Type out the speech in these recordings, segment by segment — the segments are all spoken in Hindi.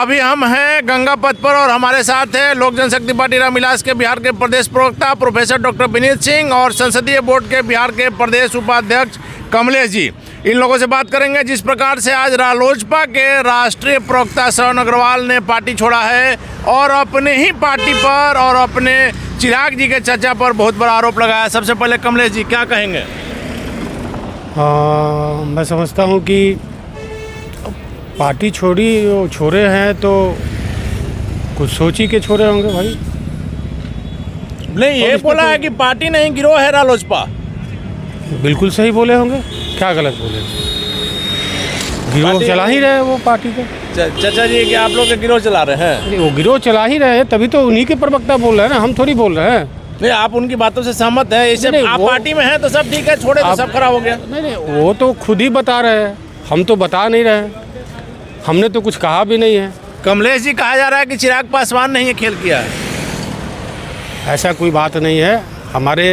अभी हम हैं गंगा पथ पर और हमारे साथ है लोक जनशक्ति पार्टी रामविलास के बिहार के प्रदेश प्रवक्ता प्रोफेसर डॉक्टर विनीत सिंह और संसदीय बोर्ड के बिहार के प्रदेश उपाध्यक्ष कमलेश जी। इन लोगों से बात करेंगे जिस प्रकार से आज रालोजपा के राष्ट्रीय प्रवक्ता श्रवण अग्रवाल ने पार्टी छोड़ा है और अपने ही पार्टी पर और अपने चिराग जी के चर्चा पर बहुत बड़ा आरोप लगाया। सबसे पहले कमलेश जी क्या कहेंगे? मैं समझता हूँ कि पार्टी छोड़े हैं तो कुछ सोची के छोड़े होंगे भाई। नहीं, ये बोला है कि पार्टी नहीं गिरोह है रालोजपा। बिल्कुल सही बोले होंगे, क्या गलत बोले? गिरोह चला ही रहे वो पार्टी का। चाचा जी कि आप लोग के गिरोह चला रहे हैं? वो गिरोह चला ही रहे हैं, तभी तो उन्हीं के प्रवक्ता बोल रहे हैं ना, हम थोड़ी बोल रहे हैं। नहीं, आप उनकी बातों से सहमत है? इसे आप पार्टी में हैं तो सब ठीक है, छोड़े तो सब खराब हो गया। नहीं, वो तो खुद ही बता रहे हैं, हम तो बता नहीं रहे हैं, हमने तो कुछ कहा भी नहीं है। कमलेश जी कहा जा रहा है कि चिराग पासवान ने ये खेल किया है। ऐसा कोई बात नहीं है। हमारे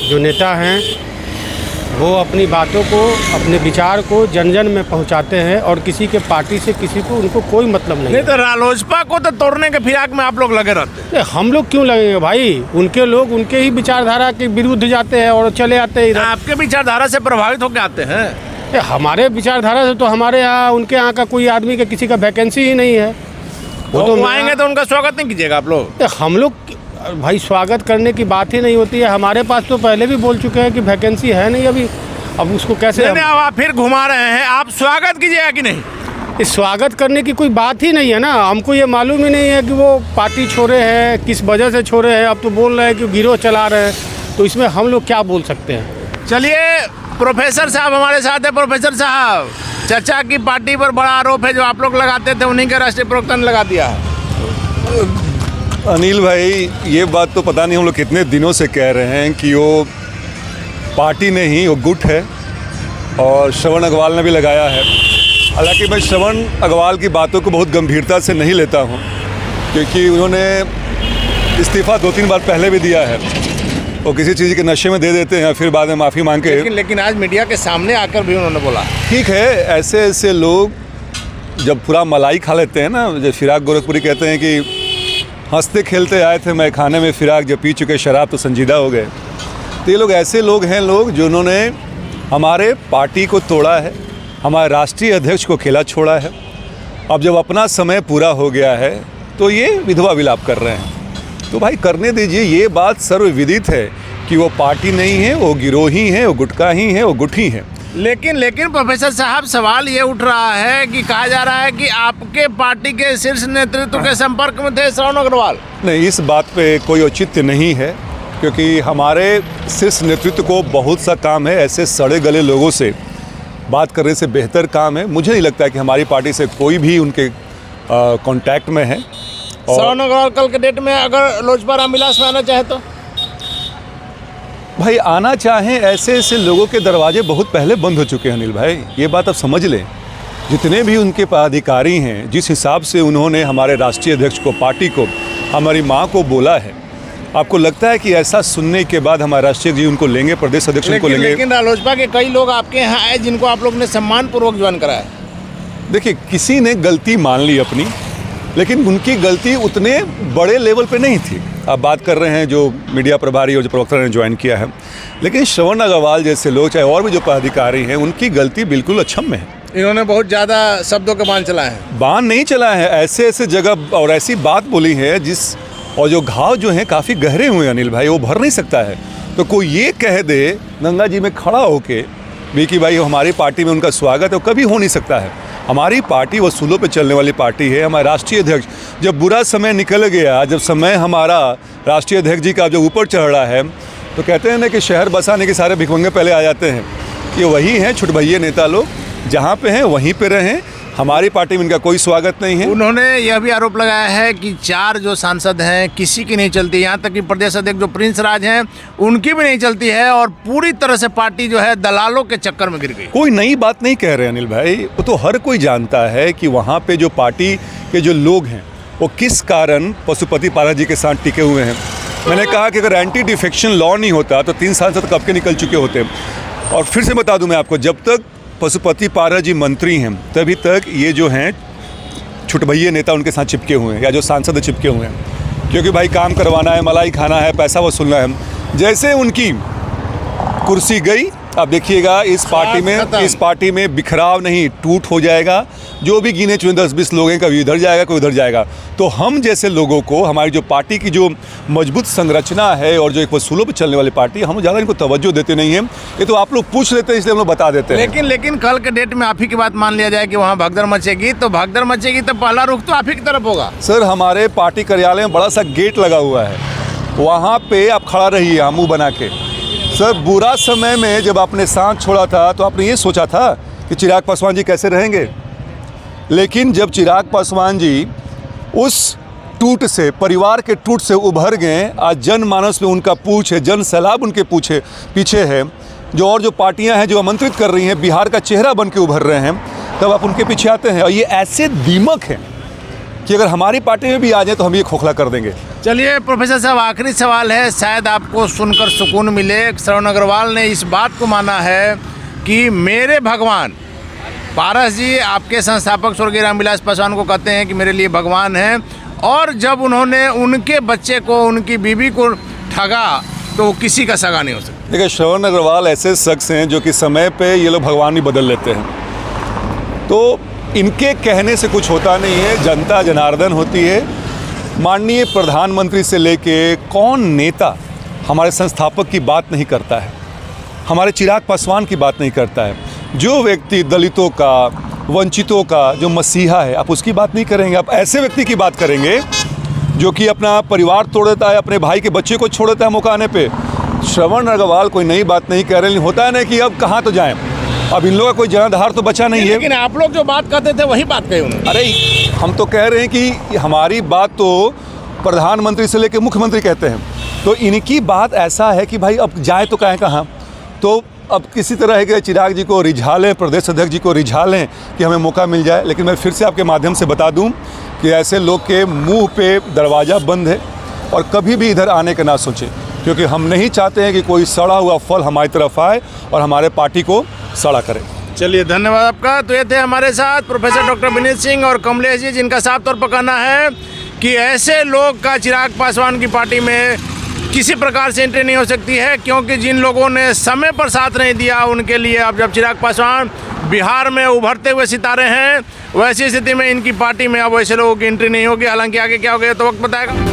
जो नेता हैं वो अपनी बातों को, अपने विचार को जन जन में पहुंचाते हैं और किसी के पार्टी से किसी को उनको कोई मतलब नहीं। नहीं तो रालोजपा को तो तोड़ने के फिराक में आप लोग लगे रहते हैं। हम लोग क्यों लगेंगे भाई? उनके लोग उनके ही विचारधारा के विरुद्ध जाते हैं और चले आते हैं इधर। आपके विचारधारा से प्रभावित होकर आते हैं? हमारे विचारधारा से तो हमारे यहाँ उनके यहाँ का कोई आदमी का किसी का वैकेंसी ही नहीं है। वो तो आएंगे तो उनका स्वागत नहीं कीजिएगा आप लोग? हम लोग भाई स्वागत करने की बात ही नहीं होती है। हमारे पास तो पहले भी बोल चुके हैं कि वैकेंसी है नहीं अभी, अब उसको कैसे नहीं, आप फिर घुमा रहे हैं। आप स्वागत कीजिएगा कि नहीं? इस स्वागत करने की कोई बात ही नहीं है ना। हमको ये मालूम ही नहीं है कि वो पार्टी छोड़े हैं, किस वजह से छोड़े हैं। अब तो बोल रहे हैं कि गिरोह चला रहे हैं, तो इसमें हम लोग क्या बोल सकते हैं? चलिए, प्रोफेसर साहब हमारे साथ है। प्रोफेसर साहब, चचा की पार्टी पर बड़ा आरोप है, जो आप लोग लगाते थे उन्हीं के राष्ट्रीय प्रवक्ता ने लगा दिया है। अनिल भाई, ये बात तो पता नहीं हम लोग कितने दिनों से कह रहे हैं कि वो पार्टी नहीं, वो गुट है और श्रवण अग्रवाल ने भी लगाया है। हालांकि मैं श्रवण अग्रवाल की बातों को बहुत गंभीरता से नहीं लेता हूँ, क्योंकि उन्होंने इस्तीफ़ा 2-3 बार पहले भी दिया है। वो किसी चीज़ के नशे में दे देते हैं, फिर बाद में माफ़ी मांग के। लेकिन आज मीडिया के सामने आकर भी उन्होंने बोला। ठीक है, ऐसे लोग जब पूरा मलाई खा लेते हैं ना, जब फिराक गोरखपुरी कहते हैं कि हंसते खेलते आए थे मैं खाने में फिराक, जब पी चुके शराब तो संजीदा हो गए। तो ये लोग ऐसे लोग हैं, लोग जिन्होंने हमारे पार्टी को तोड़ा है, हमारे राष्ट्रीय अध्यक्ष को खेला छोड़ा है। अब जब अपना समय पूरा हो गया है तो ये विधवा विलाप कर रहे हैं। तो भाई करने दीजिए। ये बात सर्वविदित है कि वो पार्टी नहीं है, वो गिरोही हैं, वो गुटका ही हैं, वो गुठी हैं। लेकिन प्रोफेसर साहब, सवाल ये उठ रहा है कि कहा जा रहा है कि आपके पार्टी के शीर्ष नेतृत्व के संपर्क में थे श्रवण अग्रवाल। नहीं, इस बात पे कोई औचित्य नहीं है, क्योंकि हमारे शीर्ष नेतृत्व को बहुत सा काम है। ऐसे सड़े गले लोगों से बात करने से बेहतर काम है। मुझे नहीं लगता कि हमारी पार्टी से कोई भी उनके कांटेक्ट में है। श्रवण अग्रवाल कल के डेट में अगर लोजपा रामविलास में आना चाहे तो भाई आना चाहें, ऐसे लोगों के दरवाजे बहुत पहले बंद हो चुके हैं अनिल भाई। ये बात आप समझ लें। जितने भी उनके पदाधिकारी हैं, जिस हिसाब से उन्होंने हमारे राष्ट्रीय अध्यक्ष को, पार्टी को, हमारी माँ को बोला है, आपको लगता है कि ऐसा सुनने के बाद हमारे राष्ट्रीय जी उनको लेंगे, प्रदेश अध्यक्ष उनको लेंगे? लेकिन रालोजपा के कई लोग आपके यहाँ आए जिनको आप लोग ने सम्मानपूर्वक ज्वाइन कराया। देखिए, किसी ने गलती मान ली अपनी, लेकिन उनकी गलती उतने बड़े लेवल पे नहीं थी। आप बात कर रहे हैं जो मीडिया प्रभारी और जो प्रवक्ता ने ज्वाइन किया है, लेकिन श्रवण अग्रवाल जैसे लोग, चाहे और भी जो पदाधिकारी हैं, उनकी गलती बिल्कुल अक्षम्य है। इन्होंने बहुत ज़्यादा शब्दों के बाण चलाए हैं। बाण नहीं चला है, ऐसे जगह और ऐसी बात बोली है और जो घाव जो हैं काफ़ी गहरे हुए अनिल भाई, वो भर नहीं सकता है। तो कोई ये कह दे गंगा जी में खड़ा होके भी कि भाई हमारी पार्टी में उनका स्वागत है, वो कभी हो नहीं सकता है। हमारी पार्टी वसूलों पे चलने वाली पार्टी है। हमारे राष्ट्रीय अध्यक्ष, जब बुरा समय निकल गया, जब समय हमारा राष्ट्रीय अध्यक्ष जी का जब ऊपर चढ़ रहा है, तो कहते हैं ना कि शहर बसाने के सारे भिखमंगे पहले आ जाते हैं। ये वही हैं छुटभैये नेता लोग, जहाँ पे हैं वहीं पे रहें। हमारी पार्टी में इनका कोई स्वागत नहीं है। उन्होंने यह भी आरोप लगाया है कि 4 जो सांसद हैं किसी की नहीं चलती, यहाँ तक कि प्रदेश अध्यक्ष जो प्रिंस राज हैं उनकी भी नहीं चलती है, और पूरी तरह से पार्टी जो है दलालों के चक्कर में गिर गई। कोई नई बात नहीं कह रहे अनिल भाई, वो तो हर कोई जानता है कि वहाँ पे जो पार्टी के जो लोग हैं वो किस कारण पशुपति पारस जी के साथ टिके हुए हैं। मैंने कहा कि अगर एंटी डिफेक्शन लॉ नहीं होता तो 3 सांसद कब के निकल चुके होते। और फिर से बता दूं मैं आपको, जब तक पशुपति पारस जी मंत्री हैं तभी तक ये जो हैं छुटभइये नेता उनके साथ चिपके हुए हैं या जो सांसद चिपके हुए हैं, क्योंकि भाई काम करवाना है, मलाई खाना है, पैसा वसूलना है। जैसे उनकी कुर्सी गई, अब देखिएगा इस पार्टी में बिखराव नहीं, टूट हो जाएगा। जो भी गिने चुने 10-20 लोग हैं, कभी इधर जाएगा कोई उधर जाएगा। तो हम जैसे लोगों को, हमारी जो पार्टी की जो मजबूत संरचना है और जो एक वसूलों पर चलने वाली पार्टी, हम ज़्यादा इनको तवज्जो देते नहीं हैं। ये तो आप लोग पूछ लेते हैं इसलिए हम लोग बता देते हैं। लेकिन कल के डेट में आप ही की बात मान लिया जाए कि वहाँ भगदड़ मचेगी, तो भगदड़ मचेगी तो पहला रुख तो आप ही की तरफ होगा। सर, हमारे पार्टी कार्यालय में बड़ा सा गेट लगा हुआ है, वहाँ पे आप खड़ा रहिए मुँह बना के। सर, बुरा समय में जब आपने सांस छोड़ा था तो आपने ये सोचा था कि चिराग पासवान जी कैसे रहेंगे, लेकिन जब चिराग पासवान जी उस टूट से, परिवार के टूट से उभर गए, आज जनमानस में उनका पूछ है, जन सैलाब उनके पीछे है। जो पार्टियां हैं जो आमंत्रित कर रही हैं, बिहार का चेहरा बन के उभर रहे हैं, तब आप उनके पीछे आते हैं। और ये ऐसे दीमक हैं कि अगर हमारी पार्टी में भी आ जाए तो हम ये खोखला कर देंगे। चलिए प्रोफेसर साहब, आखिरी सवाल है, शायद आपको सुनकर सुकून मिले। श्रवण अग्रवाल ने इस बात को माना है कि मेरे भगवान, पारस जी आपके संस्थापक स्वर्गीय रामविलास पासवान को कहते हैं कि मेरे लिए भगवान हैं, और जब उन्होंने उनके बच्चे को, उनकी बीवी को ठगा तो किसी का सगा नहीं हो सकता। देखिए, श्रवण अग्रवाल ऐसे शख्स हैं जो कि समय पे ये लोग भगवान ही बदल लेते हैं, तो इनके कहने से कुछ होता नहीं है। जनता जनार्दन होती है। माननीय प्रधानमंत्री से लेके कौन नेता हमारे संस्थापक की बात नहीं करता है, हमारे चिराग पासवान की बात नहीं करता है। जो व्यक्ति दलितों का, वंचितों का जो मसीहा है, आप उसकी बात नहीं करेंगे। आप ऐसे व्यक्ति की बात करेंगे जो कि अपना परिवार तोड़ देता है, अपने भाई के बच्चे को छोड़ देता है मौका आने पे। श्रवण अग्रवाल कोई नई बात नहीं कह रहे, होता है ना कि अब कहाँ तो जाएं, अब इन लोगों का कोई जनाधार तो बचा नहीं है। लेकिन आप लोग जो बात करते थे वही बात कही उन्होंने। अरे, हम तो कह रहे हैं कि हमारी बात तो प्रधानमंत्री से लेकर मुख्यमंत्री कहते हैं, तो इनकी बात ऐसा है कि भाई अब जाए तो कहाँ। तो अब किसी तरह है कि चिराग जी को रिझा लें, प्रदेश अध्यक्ष जी को रिझा लें कि हमें मौका मिल जाए। लेकिन मैं फिर से आपके माध्यम से बता दूं कि ऐसे लोग के मुंह पे दरवाज़ा बंद है, और कभी भी इधर आने का ना सोचें, क्योंकि हम नहीं चाहते हैं कि कोई सड़ा हुआ फल हमारी तरफ आए और हमारे पार्टी को सड़ा करे। चलिए, धन्यवाद आपका। तो ये थे हमारे साथ प्रोफेसर डॉक्टर विनीत सिंह और कमलेश जी, जिनका साफ तौर पर कहना है कि ऐसे लोग का चिराग पासवान की पार्टी में किसी प्रकार से एंट्री नहीं हो सकती है, क्योंकि जिन लोगों ने समय पर साथ नहीं दिया उनके लिए अब जब चिराग पासवान बिहार में उभरते हुए सितारे हैं, वैसी स्थिति में इनकी पार्टी में अब वैसे लोगों की एंट्री नहीं होगी। हालांकि आगे क्या हो गया तो वक्त बताएगा।